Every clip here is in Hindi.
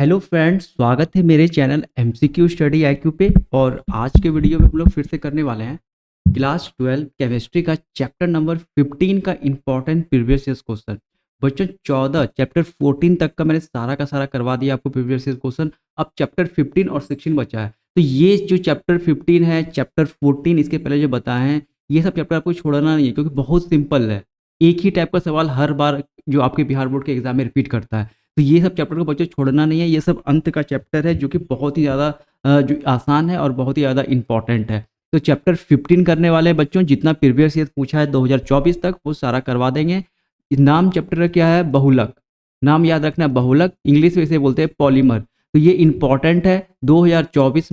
हेलो फ्रेंड्स, स्वागत है मेरे चैनल एमसीक्यू स्टडी आईक्यू पे। और आज के वीडियो में हम लोग फिर से करने वाले हैं क्लास 12 केमिस्ट्री का चैप्टर नंबर 15 का इम्पॉर्टेंट प्रीवियस ईयर क्वेश्चन। बच्चों 14 चैप्टर 14 तक का मैंने सारा का सारा करवा दिया आपको प्रीवियस ईयर क्वेश्चन। अब चैप्टर 15 और 16 बचा है। तो ये जो चैप्टर 15 है, चैप्टर 14 इसके पहले जो बताए हैं, ये सब चैप्टर आपको छोड़ना नहीं है क्योंकि बहुत सिंपल है। एक ही टाइप का सवाल हर बार जो आपके बिहार बोर्ड के एग्जाम में रिपीट करता है। तो ये सब चैप्टर को बच्चों छोड़ना नहीं है। ये सब अंत का चैप्टर है जो कि बहुत ही ज़्यादा जो आसान है और बहुत ही ज़्यादा इंपॉर्टेंट है। तो चैप्टर 15 करने वाले हैं बच्चों। जितना प्रीवियस ईयर पूछा है 2024 तक वो सारा करवा देंगे। नाम चैप्टर का क्या है? बहुलक। नाम याद रखना है, बहुलक। इंग्लिश में इसे बोलते हैं पॉलीमर। तो ये इंपॉर्टेंट है। 2024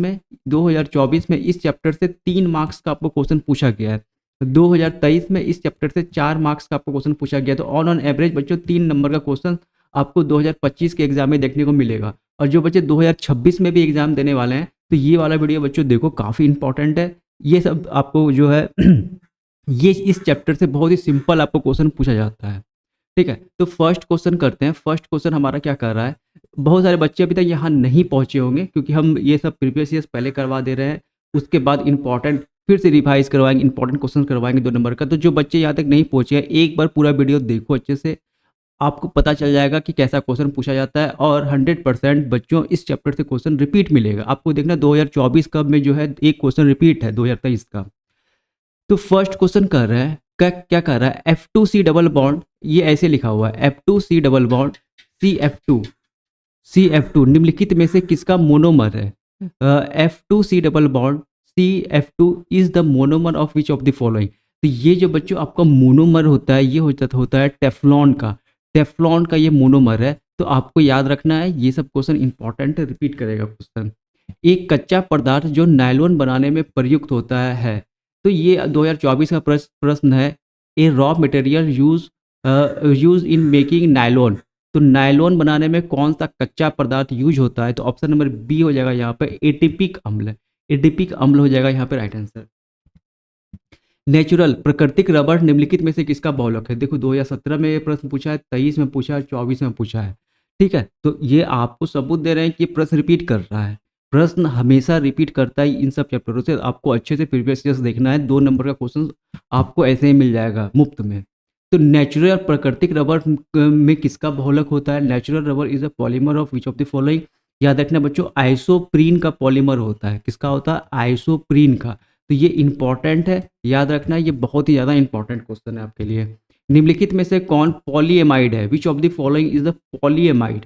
में इस चैप्टर से 3 मार्क्स का आपको क्वेश्चन पूछा गया है। 2023 में इस चैप्टर से 4 मार्क्स का आपको क्वेश्चन पूछा गया। तो ऑन एवरेज बच्चों 3 नंबर का क्वेश्चन आपको 2025 के एग्जाम में देखने को मिलेगा। और जो बच्चे 2026 में भी एग्जाम देने वाले हैं, तो ये वाला वीडियो बच्चों देखो, काफ़ी इंपॉर्टेंट है। ये सब आपको जो है ये इस चैप्टर से बहुत ही सिंपल आपको क्वेश्चन पूछा जाता है। ठीक है, तो फर्स्ट क्वेश्चन करते हैं। फर्स्ट क्वेश्चन हमारा क्या कर रहा है? बहुत सारे बच्चे अभी तक यहाँ नहीं पहुँचे होंगे क्योंकि हम ये सब प्रीवियस ईयर्स पहले करवा दे रहे हैं। उसके बाद इंपॉर्टेंट फिर से रिवाइज करवाएंगे, इंपॉर्टेंट क्वेश्चन करवाएंगे 2 नंबर का। तो जो बच्चे यहाँ तक नहीं पहुँचे हैं, एक बार पूरा वीडियो देखो अच्छे से, आपको पता चल जाएगा कि कैसा क्वेश्चन पूछा जाता है। और 100% बच्चों इस चैप्टर से क्वेश्चन रिपीट मिलेगा आपको। देखना 2024 का में जो है एक क्वेश्चन रिपीट है 2023 का। तो फर्स्ट क्वेश्चन कर रहे हैं, क्या क्या कर रहा है? F2C डबल बॉन्ड, ये ऐसे लिखा हुआ है F2C डबल बॉन्ड CF2 निम्नलिखित में से किसका मोनोमर है? F2C double bond CF2 is the monomer of which of the following. तो ये जो बच्चों आपका मोनोमर होता है, ये होता है टेफ्लॉन का। टेफ्लॉन का ये मोनोमर है। तो आपको याद रखना है, ये सब क्वेश्चन इंपॉर्टेंट है, रिपीट करेगा क्वेश्चन। एक कच्चा पदार्थ जो नायलॉन बनाने में प्रयुक्त होता है। तो ये 2024 का प्रश्न है। A raw material use in making nylon. तो नायलॉन बनाने में कौन सा कच्चा पदार्थ यूज होता है? तो ऑप्शन नंबर बी हो जाएगा यहाँ पे एटीपिक अम्ल। एटीपिक अम्ल हो जाएगा यहाँ पे राइट आंसर। नेचुरल प्राकृतिक रबर निम्नलिखित में से किसका बहुलक है? देखो 2017 में ये प्रश्न पूछा है, 23 में पूछा है, 24 में पूछा है। ठीक है, तो ये आपको सबूत दे रहे हैं कि ये प्रश्न रिपीट कर रहा है। प्रश्न हमेशा रिपीट करता है इन सब चैप्टरों से। आपको अच्छे से प्रीवियस ईयर्स देखना है। 2 नंबर का क्वेश्चन आपको ऐसे ही मिल जाएगा मुफ्त में। तो नेचुरल प्राकृतिक रबर में किसका बहुलक होता है? Natural rubber is a polymer of which of the following. याद रखना बच्चों, आइसोप्रीन का पॉलीमर होता है। किसका होता है? आइसोप्रीन का। तो ये इंपॉर्टेंट है, याद रखना। ये बहुत ही ज़्यादा इंपॉर्टेंट क्वेश्चन है आपके लिए। निम्नलिखित में से कौन पॉलीएमाइड है? विच of the following is the polyamide.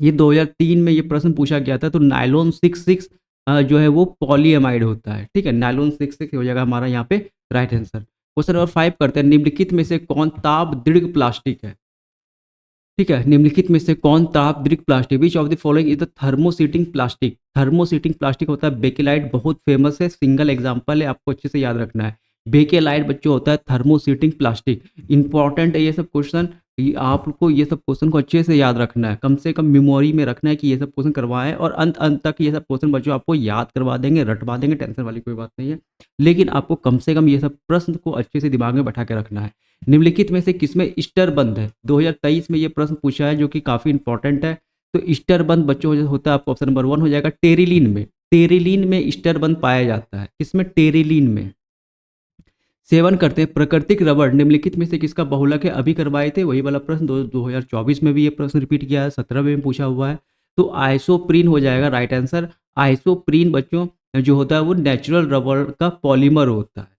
ये 2003 में ये प्रश्न पूछा गया था। तो नायलॉन 66 जो है वो पॉलीएमाइड होता है। ठीक है, नायलॉन 66 हो जाएगा हमारा यहाँ पे राइट आंसर। क्वेश्चन नंबर 5 करते हैं। निम्नलिखित में से कौन ताप दृढ़ प्लास्टिक है? ठीक है, निम्नलिखित में से कौन ताप दृढ़ plastic? Which of the following is the thermosetting plastic. Thermosetting plastic होता है बेकेलाइट, बहुत फेमस है, सिंगल एग्जांपल है, आपको अच्छे से याद रखना है। बेकेलाइट बच्चों होता है थर्मोसीटिंग प्लास्टिक। इंपॉर्टेंट है ये सब क्वेश्चन। आपको ये सब क्वेश्चन को अच्छे से याद रखना है, कम से कम मेमोरी में रखना है कि ये सब क्वेश्चन करवाएं। और अंत अंत तक ये सब क्वेश्चन बच्चों आपको याद करवा देंगे, रटवा देंगे, टेंशन वाली कोई बात नहीं है। लेकिन आपको कम से कम ये सब प्रश्न को अच्छे से दिमाग में बैठा के रखना है। निम्नलिखित में से किसमें ईस्टर बंद है? 2023 में ये प्रश्न पूछा है जो कि काफ़ी इंपॉर्टेंट है। तो ईस्टर बंद बच्चों होता है, आपको ऑप्शन नंबर 1 हो जाएगा टेरिलीन में। टेरिलीन में ईस्टर बंद पाया जाता है। किसमें? टेरिलीन में। सेवन करते हैं प्राकृतिक रबर निम्नलिखित में से किसका बहुलक है? अभी करवाए थे वही वाला प्रश्न। 2024 में भी ये प्रश्न रिपीट किया है, 17 में भी पूछा हुआ है। तो आइसोप्रीन हो जाएगा राइट आंसर। आइसोप्रीन बच्चों जो होता है वो नेचुरल रबर का पॉलीमर होता है।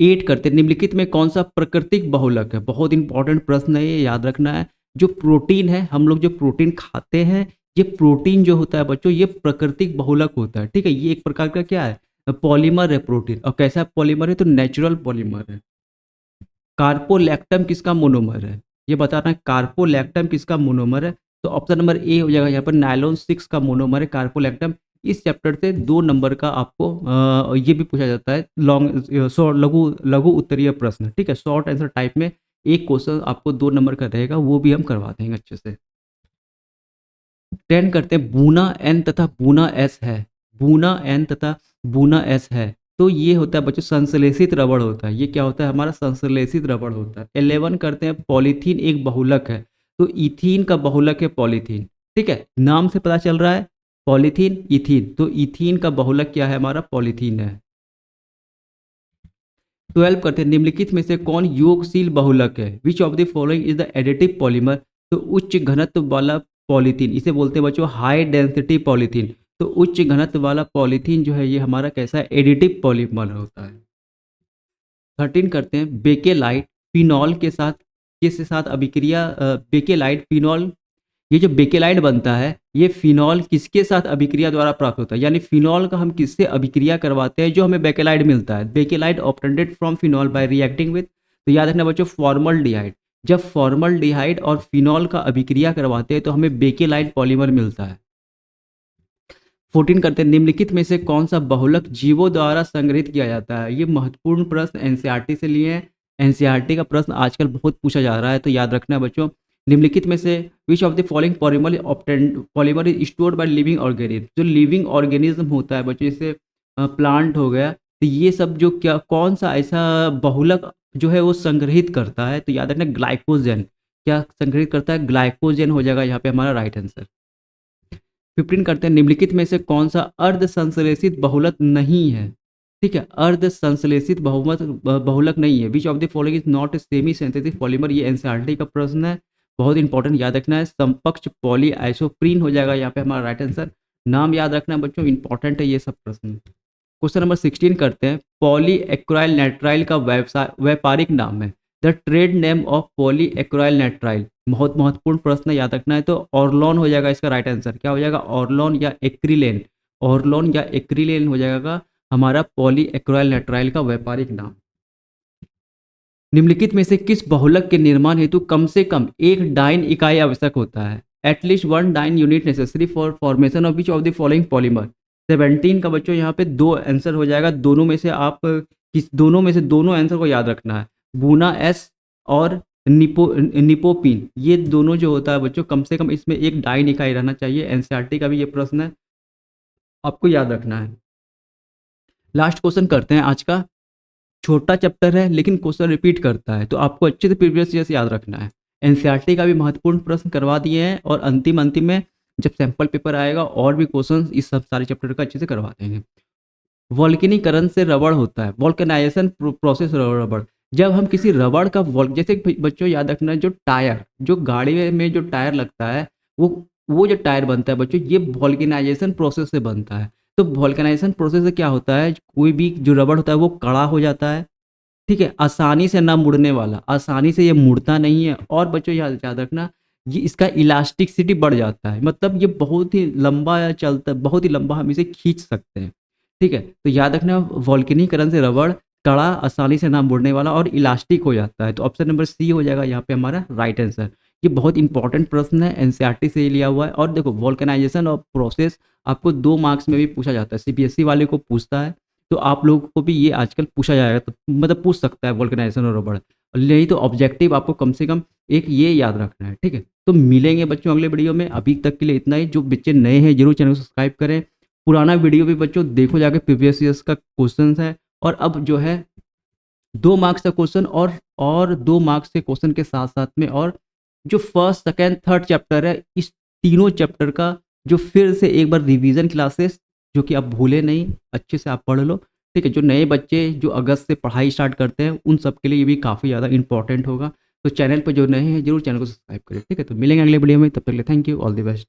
8 करते हैं। निम्नलिखित में कौन सा प्राकृतिक बहुलक है? बहुत इंपॉर्टेंट प्रश्न है, ये याद रखना है। जो प्रोटीन है, हम लोग जो प्रोटीन खाते हैं, ये प्रोटीन जो होता है बच्चों ये प्राकृतिक बहुलक होता है। ठीक है, ये एक प्रकार का क्या है? पॉलीमर है प्रोटीन। और कैसा पॉलीमर है? तो नेचुरल पॉलीमर है। कार्पोलैक्टम किसका मोनोमर है? ये बताना है, कार्पोलैक्टम किसका मोनोमर है? तो ऑप्शन नंबर ए हो जाएगा यहाँ पर नायलॉन 6 का मोनोमर है कार्पोलैक्टम। इस चैप्टर से 2 नंबर का आपको ये भी पूछा जाता है, लॉन्ग शॉर्ट लघु लघु उत्तरीय प्रश्न। ठीक है, शॉर्ट आंसर टाइप में एक क्वेश्चन आपको 2 नंबर का रहेगा, वो भी हम करवा देंगे अच्छे से। 10 करते हैं। बूना एन तथा बूना एस है। बूना एन तथा बूना एस है। तो ये होता है बच्चों संश्लेषित रबड़ होता है। ये क्या होता है? हमारा संश्लेषित रबड़ होता है। 11 करते हैं। पॉलीथीन एक बहुलक है। तो इथीन का बहुलक है पॉलीथीन। ठीक है, नाम से पता चल रहा है पॉलीथीन, इथीन, तो इथीन का बहुलक क्या है हमारा, पॉलीथीन है। 12 करते हैं, निम्नलिखित में से कौन योगशील बहुलक है, विच of the following is the additive polymer, तो उच्च घनत्व वाला पॉलीथीन, इसे बोलते हैं बच्चों हाई डेंसिटी पॉलीथीन। तो उच्च घनत्व वाला पॉलीथीन जो है ये हमारा कैसा है, एडिटिव पॉलीमर होता है। 13 करते हैं, बेकेलाइट फिनॉल के साथ किसके साथ अभिक्रिया, बेकेलाइट फिनॉल, ये जो बेकेलाइट बनता है ये फिनॉल किसके साथ अभिक्रिया द्वारा प्राप्त होता है, यानी फिनॉल का हम किससे अभिक्रिया करवाते हैं जो हमें बेकेलाइट मिलता है, bakelite obtained from phenol by reacting with, तो याद रखना बच्चों फॉर्मल्डिहाइड, जब फॉर्मल्डिहाइड और फिनॉल का अभिक्रिया करवाते हैं तो हमें बेकेलाइट पॉलीमर मिलता है। 14 करते हैं, निम्नलिखित में से कौन सा बहुलक जीवों द्वारा संग्रहित किया जाता है, ये महत्वपूर्ण प्रश्न एनसीईआरटी से लिए हैं, एनसीईआरटी का प्रश्न आजकल बहुत पूछा जा रहा है, तो याद रखना बच्चों, निम्नलिखित में से विच of the following polymer obtained polymer is stored by living organism, जो लिविंग ऑर्गेनिज्म होता है बच्चों, जैसे प्लांट हो गया, तो ये सब जो क्या कौन सा ऐसा बहुलक जो है वो संग्रहित करता है, तो याद रखना ग्लाइकोजन, क्या संग्रहित करता है, ग्लाइकोजन हो जाएगा यहाँ पे हमारा राइट आंसर। 15 करते हैं, निम्नलिखित में से कौन सा अर्ध संश्लेषित बहुलक नहीं है, ठीक है, अर्ध संश्लेषित बहुलक नहीं है, विच of the following is not a semi synthetic polymer, ये एनसीईआरटी का प्रश्न है, बहुत इंपॉर्टेंट, याद रखना है, समपक्ष पॉली आइसोप्रीन हो जाएगा यहाँ पे हमारा राइट आंसर। नाम याद रखना बच्चों, इंपॉर्टेंट है ये सब प्रश्न। क्वेश्चन नंबर 16 करते हैं, पॉली एक्राइल नाइट्राइल का व्यापारिक नाम है, the trade name of poly एक्राइल nitrile, बहुत महत्वपूर्ण प्रश्न याद रखना है, तो ऑर्लोन हो जाएगा इसका राइट आंसर, क्या हो जाएगा, ऑर्लोन या एक्रिलेन, ऑर्लोन या एक्रिलेन हो जाएगा हमारा पॉली एक्राइल नाइट्राइल का व्यापारिक नाम। निम्नलिखित में से किस बहुलक के निर्माण हेतु कम से कम एक डाइन इकाई आवश्यक होता है, at least one dyne unit necessary for formation of which of the following polymer. 17 का बच्चों यहाँ पे दो आंसर हो जाएगा, दोनों में से आप दोनों में से दोनों आंसर को याद रखना है, बूना एस और निपोपिन, ये दोनों जो होता है बच्चों कम से कम इसमें एक डाइन इकाई रहना चाहिए, एनसीईआरटी का भी ये प्रश्न है, आपको याद रखना है। लास्ट क्वेश्चन करते हैं आज का, छोटा चैप्टर है लेकिन क्वेश्चन रिपीट करता है, तो आपको अच्छे से प्रीवियस ईयर से याद रखना है। एनसीईआरटी का भी महत्वपूर्ण प्रश्न करवा दिए हैं और अंतिम में जब सैंपल पेपर आएगा और भी क्वेश्चन इस सब सारे चैप्टर का अच्छे से करवा देंगे। वोल्केनीकरण से रबड़ होता है, वोल्केनाइजेशन प्रोसेस रबड़, जब हम किसी रबड़ का जैसे बच्चों याद रखना, जो टायर, जो गाड़ी में जो टायर लगता है वो जो टायर बनता है बच्चों, ये वोल्केनाइजेशन प्रोसेस से बनता है। तो वोल्केनाइजेशन प्रोसेस से क्या होता है, कोई भी जो रबड़ होता है वो कड़ा हो जाता है, ठीक है, आसानी से ना मुड़ने वाला, आसानी से ये मुड़ता नहीं है, और बच्चों याद याद रखना ये इसका इलास्टिसिटी बढ़ जाता है, मतलब ये बहुत ही लंबा चलता, बहुत ही लंबा हम इसे खींच सकते हैं, ठीक है, तो याद रखना वोल्केनीकरण से रबड़ कड़ा, आसानी से ना मुड़ने वाला और इलास्टिक हो जाता है, तो ऑप्शन नंबर सी हो जाएगा यहाँ पे हमारा राइट आंसर। ये बहुत इंपॉर्टेंट प्रश्न है, एनसीईआरटी से लिया हुआ है, और देखो वोल्केनाइजेशन और प्रोसेस आपको 2 मार्क्स में भी पूछा जाता है, सीबीएसई वाले को पूछता है, तो आप लोगों को भी ये आजकल पूछा जाएगा, तो मतलब पूछ सकता है वोल्केनाइजेशन और रबड़, नहीं तो ऑब्जेक्टिव आपको कम से कम एक ये याद रखना है, ठीक है। तो मिलेंगे बच्चों अगले वीडियो में, अभी तक के लिए इतना ही, जो बच्चे नए हैं जरूर चैनल को सब्सक्राइब करें, पुराना वीडियो भी बच्चों देखो जाके, प्रीवियस ईयर्स का क्वेश्चन है, और अब जो है 2 मार्क्स का क्वेश्चन और 2 मार्क्स के क्वेश्चन के साथ साथ में, और जो फर्स्ट सेकेंड थर्ड चैप्टर है, इस तीनों चैप्टर का जो फिर से एक बार रिवीजन क्लासेस, जो कि आप भूले नहीं, अच्छे से आप पढ़ लो, ठीक है। जो नए बच्चे जो अगस्त से पढ़ाई स्टार्ट करते हैं उन सब के लिए ये भी काफ़ी ज़्यादा इंपॉर्टेंट होगा, तो चैनल पर जो नए हैं जरूर चैनल को सब्सक्राइब करें, ठीक है। तो मिलेंगे अगले वीडियो में, तब तक के लिए thank you, all the best.